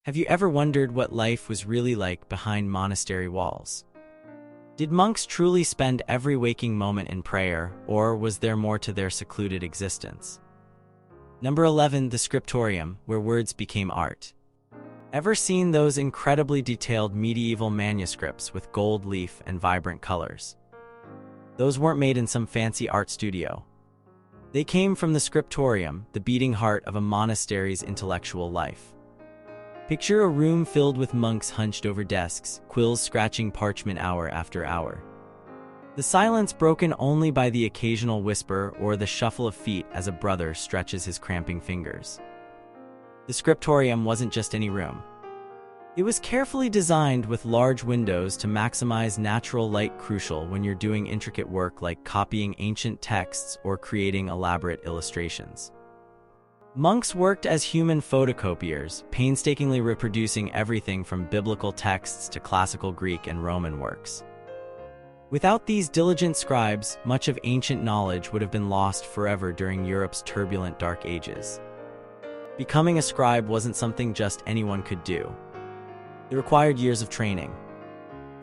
Have you ever wondered what life was really like behind monastery walls? Did monks truly spend every waking moment in prayer, or was there more to their secluded existence? Number 11, the scriptorium, where words became art. Ever seen those incredibly detailed medieval manuscripts with gold leaf and vibrant colors? Those weren't made in some fancy art studio. They came from the scriptorium, the beating heart of a monastery's intellectual life. Picture a room filled with monks hunched over desks, quills scratching parchment hour after hour. The silence broken only by the occasional whisper or the shuffle of feet as a brother stretches his cramping fingers. The scriptorium wasn't just any room. It was carefully designed with large windows to maximize natural light, crucial when you're doing intricate work like copying ancient texts or creating elaborate illustrations. Monks worked as human photocopiers, painstakingly reproducing everything from biblical texts to classical Greek and Roman works. Without these diligent scribes, much of ancient knowledge would have been lost forever during Europe's turbulent Dark Ages. Becoming a scribe wasn't something just anyone could do. It required years of training.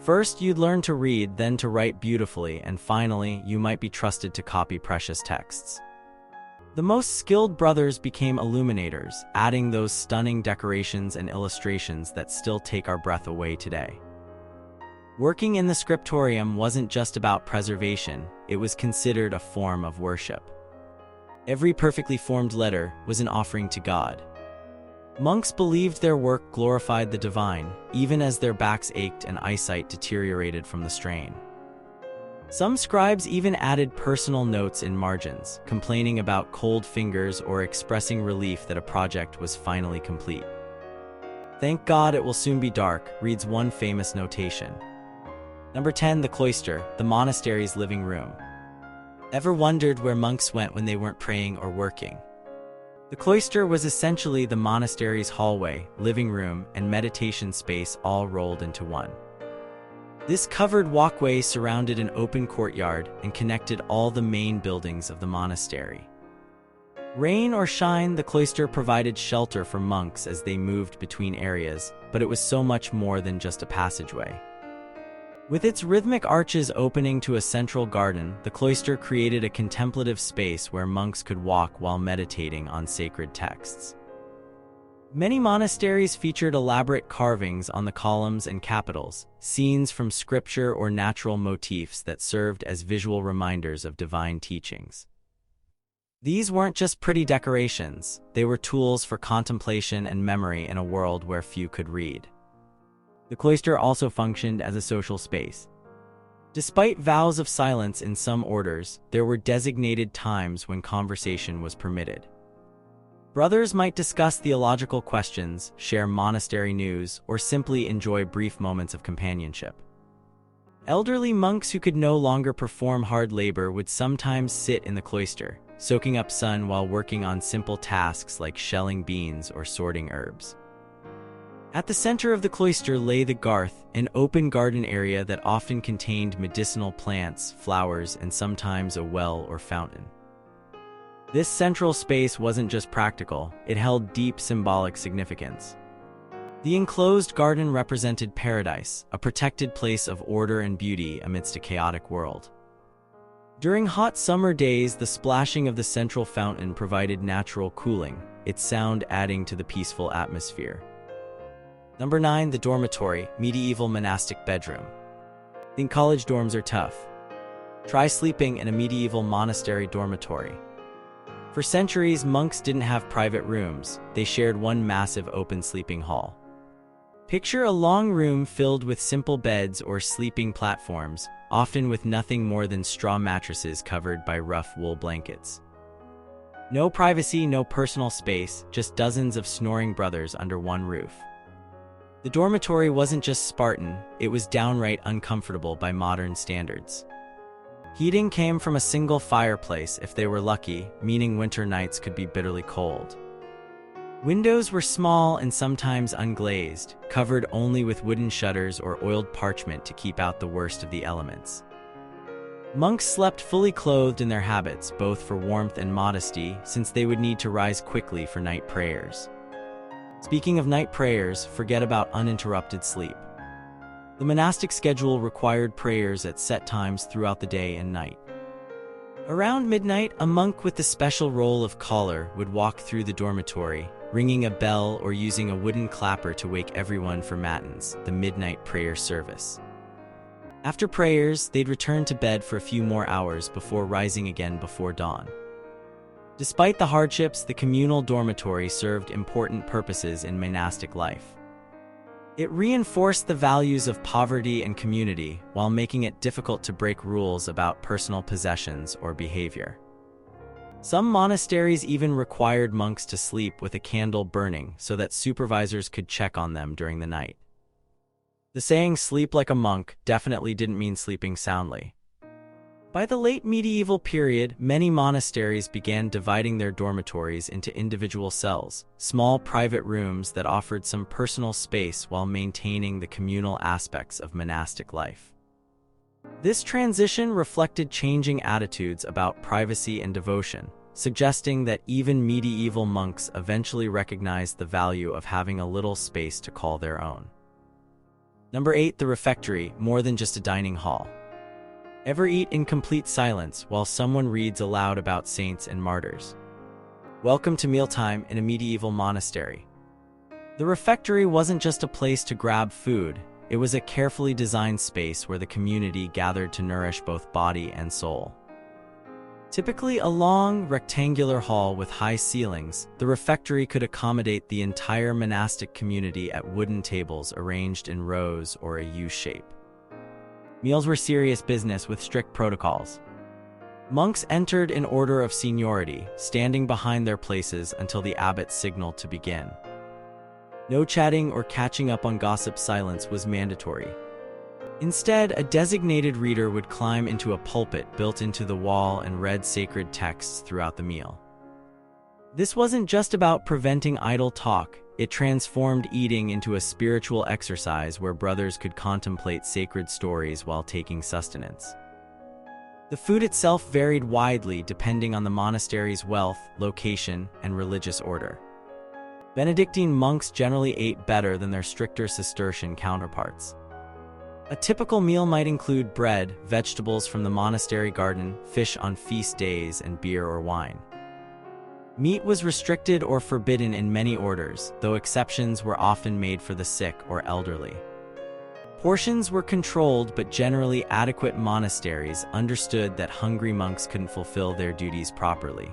First, you'd learn to read, then to write beautifully, and finally, you might be trusted to copy precious texts. The most skilled brothers became illuminators, adding those stunning decorations and illustrations that still take our breath away today. Working in the scriptorium wasn't just about preservation, it was considered a form of worship. Every perfectly formed letter was an offering to God. Monks believed their work glorified the divine, even as their backs ached and eyesight deteriorated from the strain. Some scribes even added personal notes in margins, complaining about cold fingers or expressing relief that a project was finally complete. "Thank God it will soon be dark," reads one famous notation. Number 10, the cloister, the monastery's living room. Ever wondered where monks went when they weren't praying or working? The cloister was essentially the monastery's hallway, living room, and meditation space all rolled into one. This covered walkway surrounded an open courtyard and connected all the main buildings of the monastery. Rain or shine, the cloister provided shelter for monks as they moved between areas, but it was so much more than just a passageway. With its rhythmic arches opening to a central garden, the cloister created a contemplative space where monks could walk while meditating on sacred texts. Many monasteries featured elaborate carvings on the columns and capitals, scenes from scripture or natural motifs that served as visual reminders of divine teachings. These weren't just pretty decorations, they were tools for contemplation and memory in a world where few could read. The cloister also functioned as a social space. Despite vows of silence in some orders, there were designated times when conversation was permitted. Brothers might discuss theological questions, share monastery news, or simply enjoy brief moments of companionship. Elderly monks who could no longer perform hard labor would sometimes sit in the cloister, soaking up sun while working on simple tasks like shelling beans or sorting herbs. At the center of the cloister lay the garth, an open garden area that often contained medicinal plants, flowers, and sometimes a well or fountain. This central space wasn't just practical, it held deep symbolic significance. The enclosed garden represented paradise, a protected place of order and beauty amidst a chaotic world. During hot summer days, the splashing of the central fountain provided natural cooling, its sound adding to the peaceful atmosphere. Number 9, the dormitory, medieval monastic bedroom. Think college dorms are tough? Try sleeping in a medieval monastery dormitory. For centuries, monks didn't have private rooms, they shared one massive open sleeping hall. Picture a long room filled with simple beds or sleeping platforms, often with nothing more than straw mattresses covered by rough wool blankets. No privacy, no personal space, just dozens of snoring brothers under one roof. The dormitory wasn't just Spartan, it was downright uncomfortable by modern standards. Heating came from a single fireplace if they were lucky, meaning winter nights could be bitterly cold. Windows were small and sometimes unglazed, covered only with wooden shutters or oiled parchment to keep out the worst of the elements. Monks slept fully clothed in their habits, both for warmth and modesty, since they would need to rise quickly for night prayers. Speaking of night prayers, forget about uninterrupted sleep. The monastic schedule required prayers at set times throughout the day and night. Around midnight, a monk with the special role of caller would walk through the dormitory, ringing a bell or using a wooden clapper to wake everyone for matins, the midnight prayer service. After prayers, they'd return to bed for a few more hours before rising again before dawn. Despite the hardships, the communal dormitory served important purposes in monastic life. It reinforced the values of poverty and community while making it difficult to break rules about personal possessions or behavior. Some monasteries even required monks to sleep with a candle burning so that supervisors could check on them during the night. The saying "sleep like a monk" definitely didn't mean sleeping soundly. By the late medieval period, many monasteries began dividing their dormitories into individual cells, small private rooms that offered some personal space while maintaining the communal aspects of monastic life. This transition reflected changing attitudes about privacy and devotion, suggesting that even medieval monks eventually recognized the value of having a little space to call their own. Number 8. The refectory, more than just a dining hall. Ever eat in complete silence while someone reads aloud about saints and martyrs? Welcome to mealtime in a medieval monastery. The refectory wasn't just a place to grab food, it was a carefully designed space where the community gathered to nourish both body and soul. Typically a long, rectangular hall with high ceilings, the refectory could accommodate the entire monastic community at wooden tables arranged in rows or a U shape. Meals were serious business with strict protocols. Monks entered in order of seniority, standing behind their places until the abbot signaled to begin. No chatting or catching up on gossip. Silence was mandatory. Instead, a designated reader would climb into a pulpit built into the wall and read sacred texts throughout the meal. This wasn't just about preventing idle talk. It transformed eating into a spiritual exercise where brothers could contemplate sacred stories while taking sustenance. The food itself varied widely depending on the monastery's wealth, location, and religious order. Benedictine monks generally ate better than their stricter Cistercian counterparts. A typical meal might include bread, vegetables from the monastery garden, fish on feast days, and beer or wine. Meat was restricted or forbidden in many orders, though exceptions were often made for the sick or elderly. Portions were controlled, but generally adequate. Monasteries understood that hungry monks couldn't fulfill their duties properly.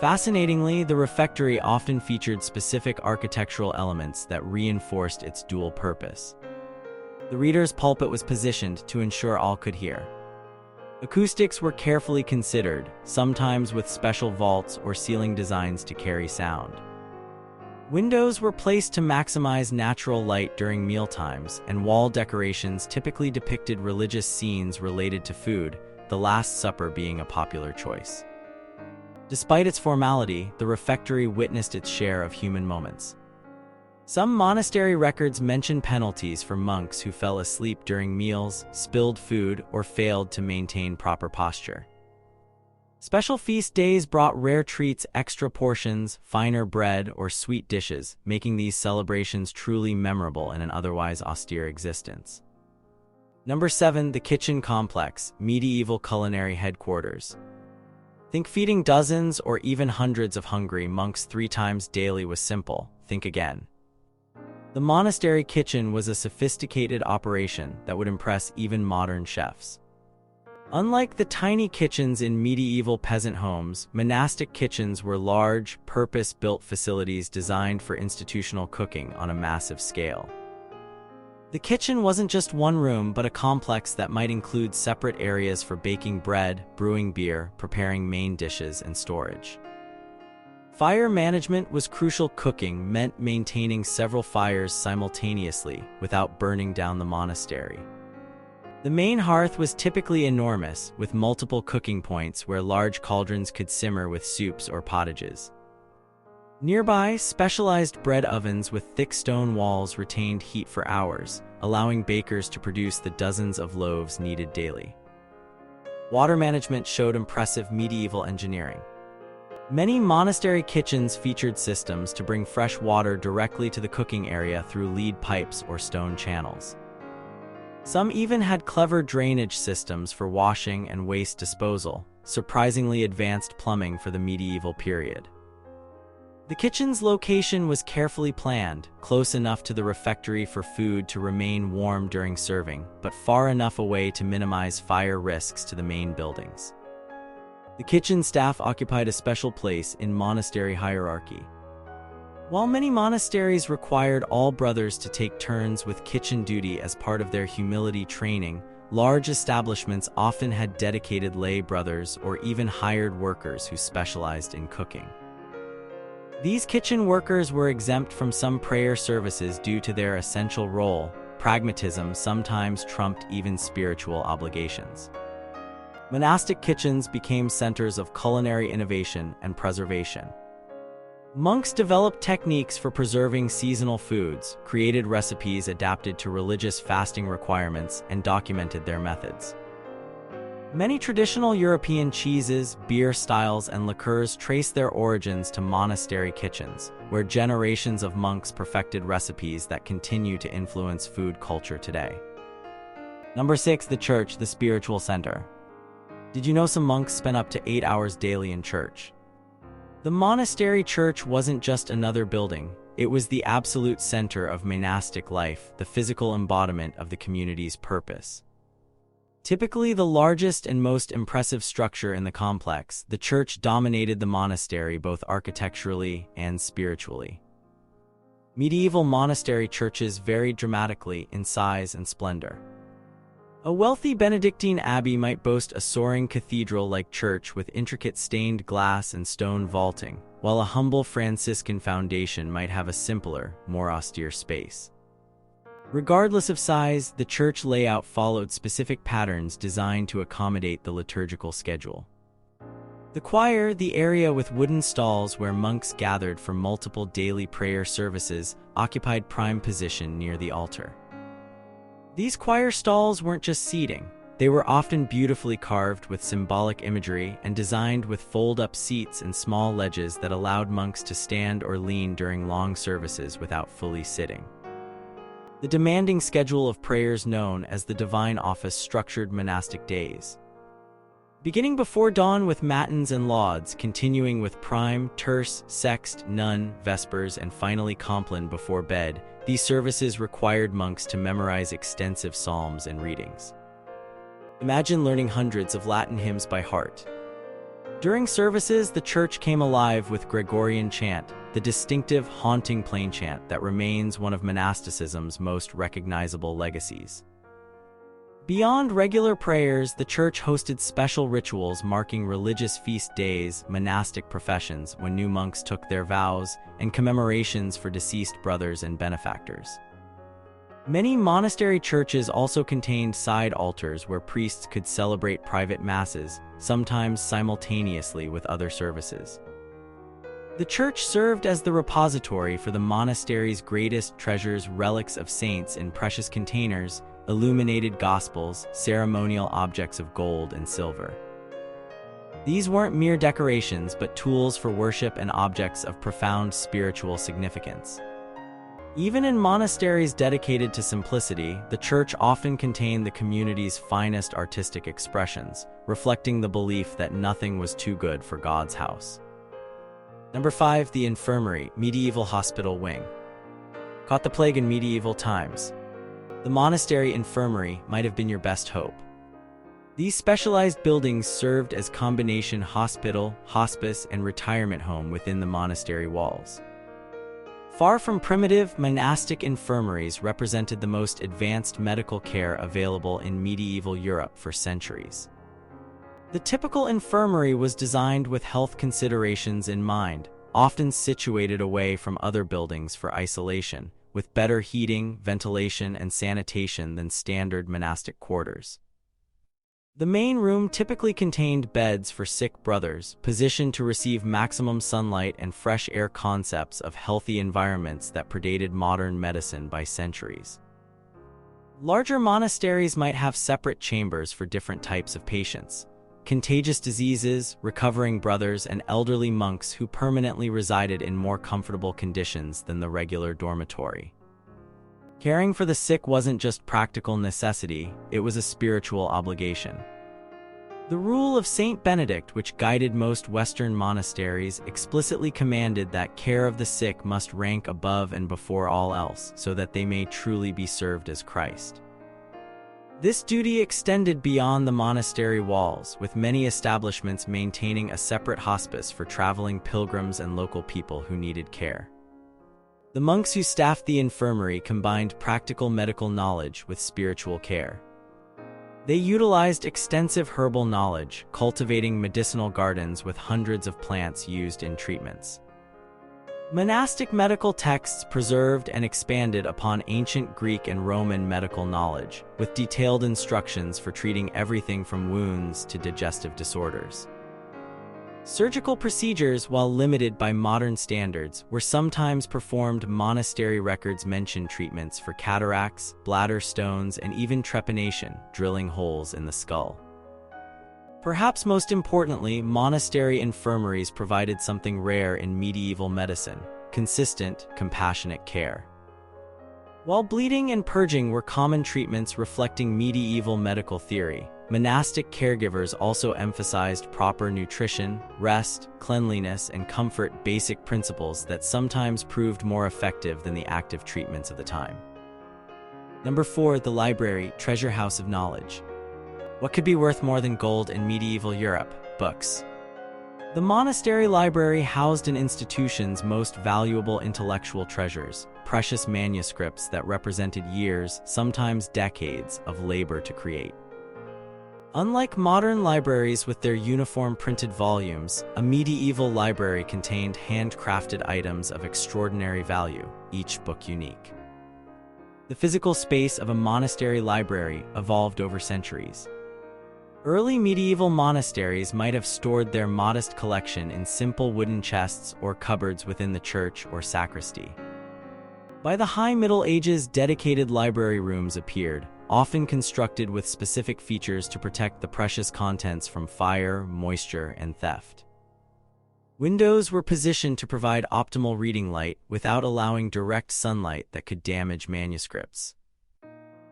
Fascinatingly, the refectory often featured specific architectural elements that reinforced its dual purpose. The reader's pulpit was positioned to ensure all could hear. Acoustics were carefully considered, sometimes with special vaults or ceiling designs to carry sound. Windows were placed to maximize natural light during mealtimes, and wall decorations typically depicted religious scenes related to food, the Last Supper being a popular choice. Despite its formality, the refectory witnessed its share of human moments. Some monastery records mention penalties for monks who fell asleep during meals, spilled food, or failed to maintain proper posture. Special feast days brought rare treats, extra portions, finer bread, or sweet dishes, making these celebrations truly memorable in an otherwise austere existence. Number 7. The kitchen complex, medieval culinary headquarters. Think feeding dozens or even hundreds of hungry monks 3 times daily was simple. Think again. The monastery kitchen was a sophisticated operation that would impress even modern chefs. Unlike the tiny kitchens in medieval peasant homes, monastic kitchens were large, purpose-built facilities designed for institutional cooking on a massive scale. The kitchen wasn't just one room, but a complex that might include separate areas for baking bread, brewing beer, preparing main dishes, and storage. Fire management was crucial. Cooking meant maintaining several fires simultaneously without burning down the monastery. The main hearth was typically enormous, with multiple cooking points where large cauldrons could simmer with soups or pottages. Nearby, specialized bread ovens with thick stone walls retained heat for hours, allowing bakers to produce the dozens of loaves needed daily. Water management showed impressive medieval engineering. Many monastery kitchens featured systems to bring fresh water directly to the cooking area through lead pipes or stone channels. Some even had clever drainage systems for washing and waste disposal, surprisingly advanced plumbing for the medieval period. The kitchen's location was carefully planned, close enough to the refectory for food to remain warm during serving, but far enough away to minimize fire risks to the main buildings. The kitchen staff occupied a special place in monastery hierarchy. While many monasteries required all brothers to take turns with kitchen duty as part of their humility training, large establishments often had dedicated lay brothers or even hired workers who specialized in cooking. These kitchen workers were exempt from some prayer services due to their essential role. Pragmatism sometimes trumped even spiritual obligations. Monastic kitchens became centers of culinary innovation and preservation. Monks developed techniques for preserving seasonal foods, created recipes adapted to religious fasting requirements, and documented their methods. Many traditional European cheeses, beer styles, and liqueurs trace their origins to monastery kitchens, where generations of monks perfected recipes that continue to influence food culture today. Number 6. The church, the spiritual center. Did you know some monks spent up to 8 hours daily in church? The monastery church wasn't just another building, it was the absolute center of monastic life, the physical embodiment of the community's purpose. Typically the largest and most impressive structure in the complex, the church dominated the monastery both architecturally and spiritually. Medieval monastery churches varied dramatically in size and splendor. A wealthy Benedictine abbey might boast a soaring cathedral-like church with intricate stained glass and stone vaulting, while a humble Franciscan foundation might have a simpler, more austere space. Regardless of size, the church layout followed specific patterns designed to accommodate the liturgical schedule. The choir, the area with wooden stalls where monks gathered for multiple daily prayer services, occupied prime position near the altar. These choir stalls weren't just seating. They were often beautifully carved with symbolic imagery and designed with fold-up seats and small ledges that allowed monks to stand or lean during long services without fully sitting. The demanding schedule of prayers known as the Divine Office structured monastic days. Beginning before dawn with matins and lauds, continuing with prime, terce, sext, none, vespers, and finally compline before bed, these services required monks to memorize extensive psalms and readings. Imagine learning hundreds of Latin hymns by heart. During services, the church came alive with Gregorian chant, the distinctive, haunting plain chant that remains one of monasticism's most recognizable legacies. Beyond regular prayers, the church hosted special rituals marking religious feast days, monastic professions when new monks took their vows, and commemorations for deceased brothers and benefactors. Many monastery churches also contained side altars where priests could celebrate private masses, sometimes simultaneously with other services. The church served as the repository for the monastery's greatest treasures, relics of saints in precious containers, illuminated gospels, ceremonial objects of gold and silver. These weren't mere decorations but tools for worship and objects of profound spiritual significance. Even in monasteries dedicated to simplicity, the church often contained the community's finest artistic expressions, reflecting the belief that nothing was too good for God's house. Number 5. The infirmary, medieval hospital wing. Caught the plague in medieval times? The monastery infirmary might have been your best hope. These specialized buildings served as combination hospital, hospice, and retirement home within the monastery walls. Far from primitive, monastic infirmaries represented the most advanced medical care available in medieval Europe for centuries. The typical infirmary was designed with health considerations in mind, often situated away from other buildings for isolation, with better heating, ventilation, and sanitation than standard monastic quarters. The main room typically contained beds for sick brothers, positioned to receive maximum sunlight and fresh air, concepts of healthy environments that predated modern medicine by centuries. Larger monasteries might have separate chambers for different types of patients. contagious diseases, recovering brothers, and elderly monks who permanently resided in more comfortable conditions than the regular dormitory. Caring for the sick wasn't just practical necessity, it was a spiritual obligation. The rule of Saint Benedict, which guided most Western monasteries, explicitly commanded that care of the sick must rank above and before all else, so that they may truly be served as Christ. This duty extended beyond the monastery walls, with many establishments maintaining a separate hospice for traveling pilgrims and local people who needed care. The monks who staffed the infirmary combined practical medical knowledge with spiritual care. They utilized extensive herbal knowledge, cultivating medicinal gardens with hundreds of plants used in treatments. Monastic medical texts preserved and expanded upon ancient Greek and Roman medical knowledge, with detailed instructions for treating everything from wounds to digestive disorders. Surgical procedures, while limited by modern standards, were sometimes performed. Monastery records mention treatments for cataracts, bladder stones, and even trepanation, drilling holes in the skull. Perhaps most importantly, monastery infirmaries provided something rare in medieval medicine: consistent, compassionate care. While bleeding and purging were common treatments reflecting medieval medical theory, monastic caregivers also emphasized proper nutrition, rest, cleanliness, and comfort, basic principles that sometimes proved more effective than the active treatments of the time. Number 4. The library, treasure house of knowledge. What could be worth more than gold in medieval Europe? Books. The monastery library housed an institution's most valuable intellectual treasures, precious manuscripts that represented years, sometimes decades, of labor to create. Unlike modern libraries with their uniform printed volumes, a medieval library contained handcrafted items of extraordinary value, each book unique. The physical space of a monastery library evolved over centuries. Early medieval monasteries might have stored their modest collection in simple wooden chests or cupboards within the church or sacristy. By the High Middle Ages, dedicated library rooms appeared, often constructed with specific features to protect the precious contents from fire, moisture, and theft. Windows were positioned to provide optimal reading light without allowing direct sunlight that could damage manuscripts.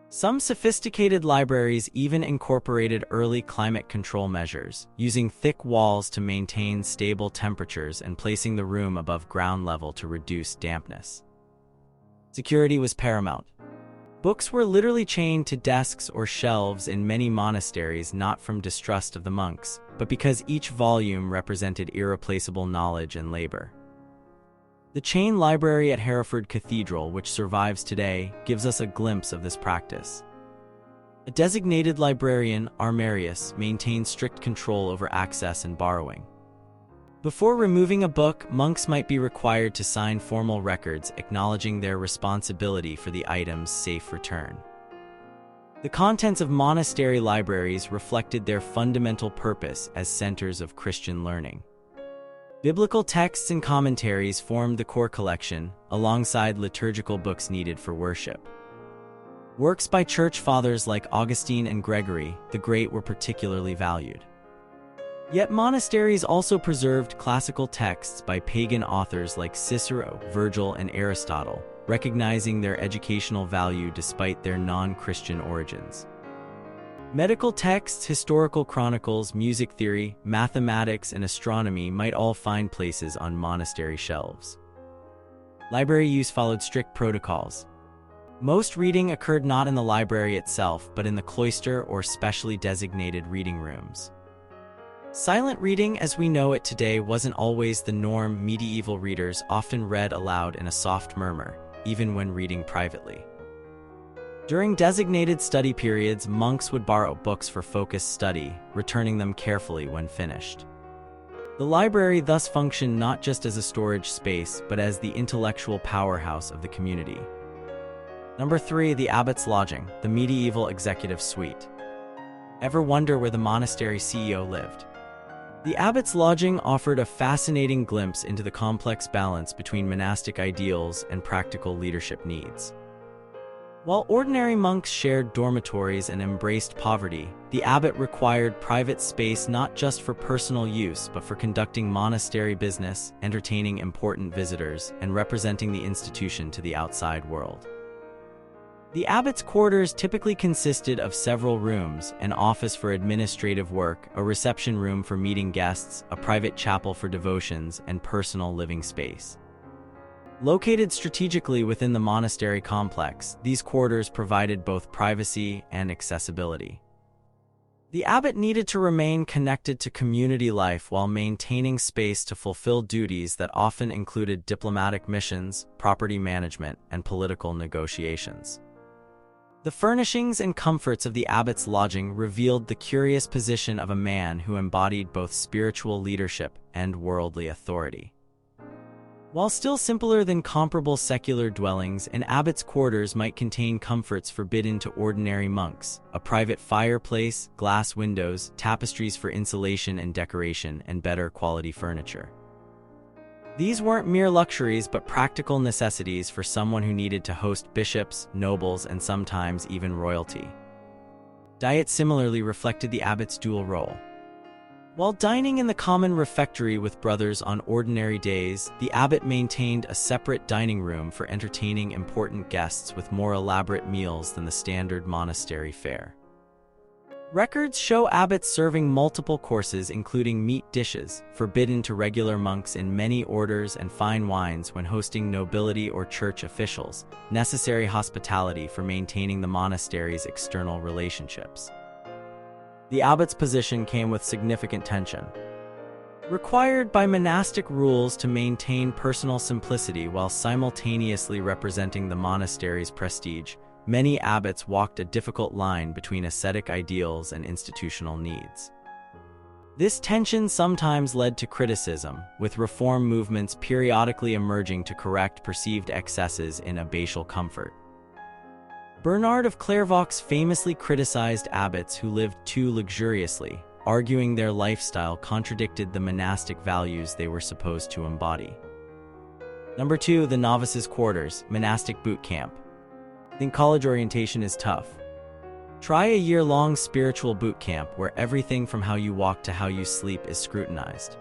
Some sophisticated libraries even incorporated early climate control measures, using thick walls to maintain stable temperatures and placing the room above ground level to reduce dampness. Security was paramount. Books were literally chained to desks or shelves in many monasteries, not from distrust of the monks, but because each volume represented irreplaceable knowledge and labor. The chain library at Hereford Cathedral, which survives today, gives us a glimpse of this practice. A designated librarian, Armarius, maintained strict control over access and borrowing. Before removing a book, monks might be required to sign formal records acknowledging their responsibility for the item's safe return. The contents of monastery libraries reflected their fundamental purpose as centers of Christian learning. Biblical texts and commentaries formed the core collection, alongside liturgical books needed for worship. Works by church fathers like Augustine and Gregory the Great were particularly valued. Yet monasteries also preserved classical texts by pagan authors like Cicero, Virgil, and Aristotle, recognizing their educational value despite their non-Christian origins. Medical texts, historical chronicles, music theory, mathematics, and astronomy might all find places on monastery shelves. Library use followed strict protocols. Most reading occurred not in the library itself, but in the cloister or specially designated reading rooms. Silent reading as we know it today wasn't always the norm. Medieval readers often read aloud in a soft murmur, even when reading privately. During designated study periods, monks would borrow books for focused study, returning them carefully when finished. The library thus functioned not just as a storage space, but as the intellectual powerhouse of the community. Number 3. The Abbot's Lodging, the medieval executive suite. Ever wonder where the monastery CEO lived? The Abbot's Lodging offered a fascinating glimpse into the complex balance between monastic ideals and practical leadership needs. While ordinary monks shared dormitories and embraced poverty, the abbot required private space not just for personal use but for conducting monastery business, entertaining important visitors, and representing the institution to the outside world. The abbot's quarters typically consisted of several rooms: an office for administrative work, a reception room for meeting guests, a private chapel for devotions, and personal living space. Located strategically within the monastery complex, these quarters provided both privacy and accessibility. The abbot needed to remain connected to community life while maintaining space to fulfill duties that often included diplomatic missions, property management, and political negotiations. The furnishings and comforts of the abbot's lodging revealed the curious position of a man who embodied both spiritual leadership and worldly authority. While still simpler than comparable secular dwellings, an abbot's quarters might contain comforts forbidden to ordinary monks: a private fireplace, glass windows, tapestries for insulation and decoration, and better quality furniture. These weren't mere luxuries but practical necessities for someone who needed to host bishops, nobles, and sometimes even royalty. Diet similarly reflected the abbot's dual role. While dining in the common refectory with brothers on ordinary days, the abbot maintained a separate dining room for entertaining important guests with more elaborate meals than the standard monastery fare. Records show abbots serving multiple courses, including meat dishes, forbidden to regular monks in many orders, and fine wines when hosting nobility or church officials, necessary hospitality for maintaining the monastery's external relationships. The abbot's position came with significant tension. Required by monastic rules to maintain personal simplicity while simultaneously representing the monastery's prestige, many abbots walked a difficult line between ascetic ideals and institutional needs. This tension sometimes led to criticism, with reform movements periodically emerging to correct perceived excesses in abbatial comfort. Bernard of Clairvaux famously criticized abbots who lived too luxuriously, arguing their lifestyle contradicted the monastic values they were supposed to embody. Number 2, the novices' quarters, monastic boot camp. Think college orientation is tough? Try a year-long spiritual boot camp where everything from how you walk to how you sleep is scrutinized.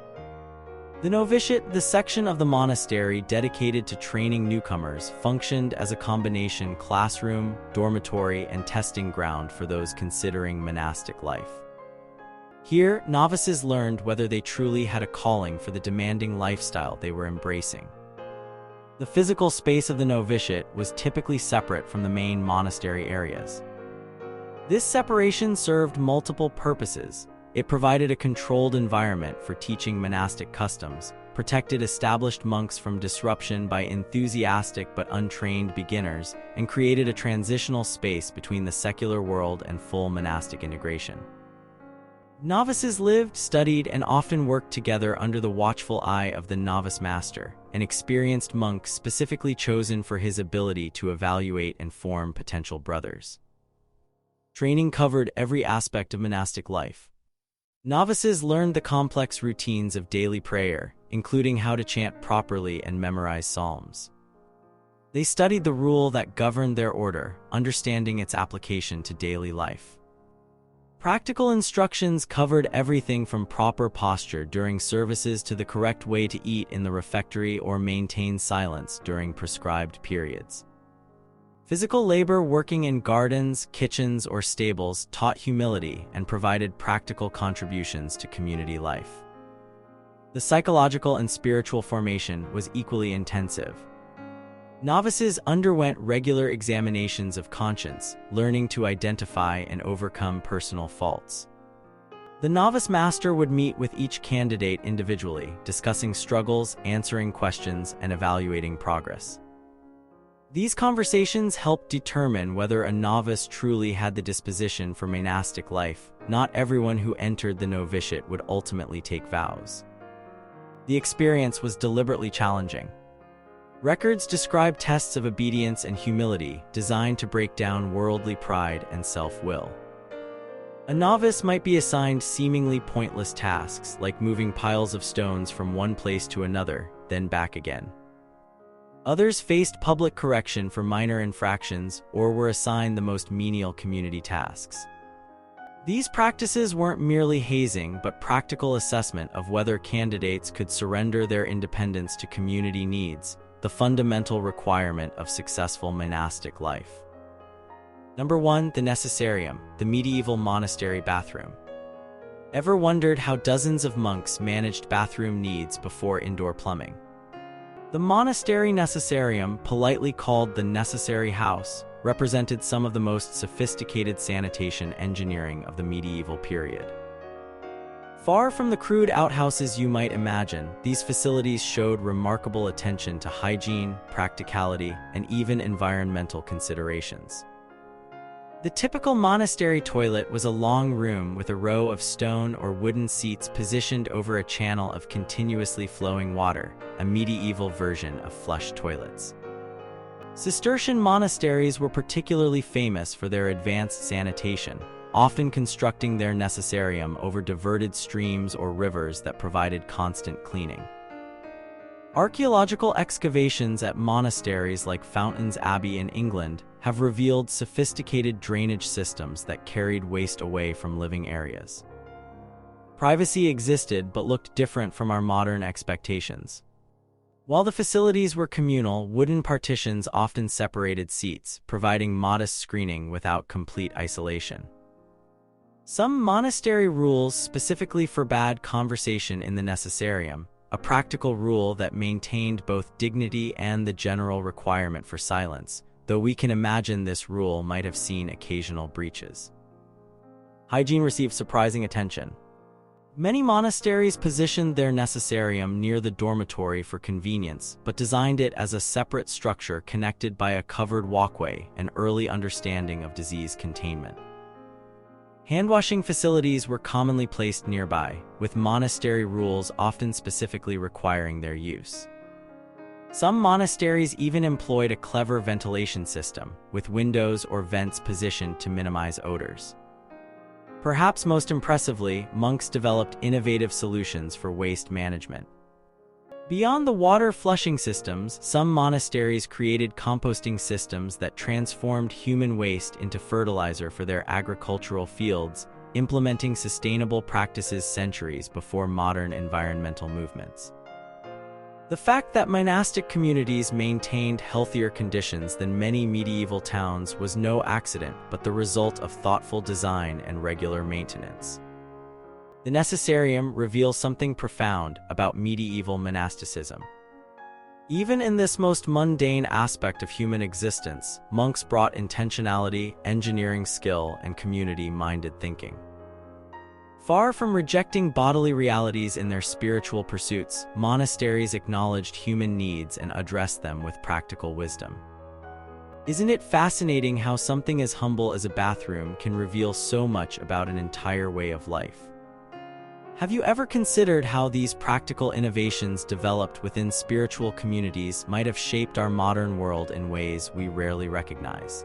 The novitiate, the section of the monastery dedicated to training newcomers, functioned as a combination classroom, dormitory, and testing ground for those considering monastic life. Here, novices learned whether they truly had a calling for the demanding lifestyle they were embracing. The physical space of the novitiate was typically separate from the main monastery areas. This separation served multiple purposes. It provided a controlled environment for teaching monastic customs, protected established monks from disruption by enthusiastic but untrained beginners, and created a transitional space between the secular world and full monastic integration. Novices lived, studied, and often worked together under the watchful eye of the novice master, an experienced monk specifically chosen for his ability to evaluate and form potential brothers. Training covered every aspect of monastic life. Novices learned the complex routines of daily prayer, including how to chant properly and memorize psalms. They studied the rule that governed their order, understanding its application to daily life. Practical instructions covered everything from proper posture during services to the correct way to eat in the refectory or maintain silence during prescribed periods. Physical labor working in gardens, kitchens, or stables taught humility and provided practical contributions to community life. The psychological and spiritual formation was equally intensive. Novices underwent regular examinations of conscience, learning to identify and overcome personal faults. The novice master would meet with each candidate individually, discussing struggles, answering questions, and evaluating progress. These conversations helped determine whether a novice truly had the disposition for monastic life. Not everyone who entered the novitiate would ultimately take vows. The experience was deliberately challenging. Records describe tests of obedience and humility designed to break down worldly pride and self-will. A novice might be assigned seemingly pointless tasks like moving piles of stones from one place to another, then back again. Others faced public correction for minor infractions or were assigned the most menial community tasks. These practices weren't merely hazing, but practical assessment of whether candidates could surrender their independence to community needs, the fundamental requirement of successful monastic life. Number 1. The Necessarium, the medieval monastery bathroom. Ever wondered how dozens of monks managed bathroom needs before indoor plumbing? The monastery necessarium, politely called the necessary house, represented some of the most sophisticated sanitation engineering of the medieval period. Far from the crude outhouses you might imagine, these facilities showed remarkable attention to hygiene, practicality, and even environmental considerations. The typical monastery toilet was a long room with a row of stone or wooden seats positioned over a channel of continuously flowing water, a medieval version of flush toilets. Cistercian monasteries were particularly famous for their advanced sanitation, often constructing their necessarium over diverted streams or rivers that provided constant cleaning. Archaeological excavations at monasteries like Fountains Abbey in England have revealed sophisticated drainage systems that carried waste away from living areas. Privacy existed but looked different from our modern expectations. While the facilities were communal, wooden partitions often separated seats, providing modest screening without complete isolation. Some monastery rules specifically forbade conversation in the necessarium, a practical rule that maintained both dignity and the general requirement for silence, though we can imagine this rule might have seen occasional breaches. Hygiene received surprising attention. Many monasteries positioned their necessarium near the dormitory for convenience, but designed it as a separate structure connected by a covered walkway, an early understanding of disease containment. Hand-washing facilities were commonly placed nearby, with monastery rules often specifically requiring their use. Some monasteries even employed a clever ventilation system, with windows or vents positioned to minimize odors. Perhaps most impressively, monks developed innovative solutions for waste management. Beyond the water flushing systems, some monasteries created composting systems that transformed human waste into fertilizer for their agricultural fields, implementing sustainable practices centuries before modern environmental movements. The fact that monastic communities maintained healthier conditions than many medieval towns was no accident, but the result of thoughtful design and regular maintenance. The necessarium reveals something profound about medieval monasticism. Even in this most mundane aspect of human existence, monks brought intentionality, engineering skill, and community-minded thinking. Far from rejecting bodily realities in their spiritual pursuits, monasteries acknowledged human needs and addressed them with practical wisdom. Isn't it fascinating how something as humble as a bathroom can reveal so much about an entire way of life? Have you ever considered how these practical innovations developed within spiritual communities might have shaped our modern world in ways we rarely recognize?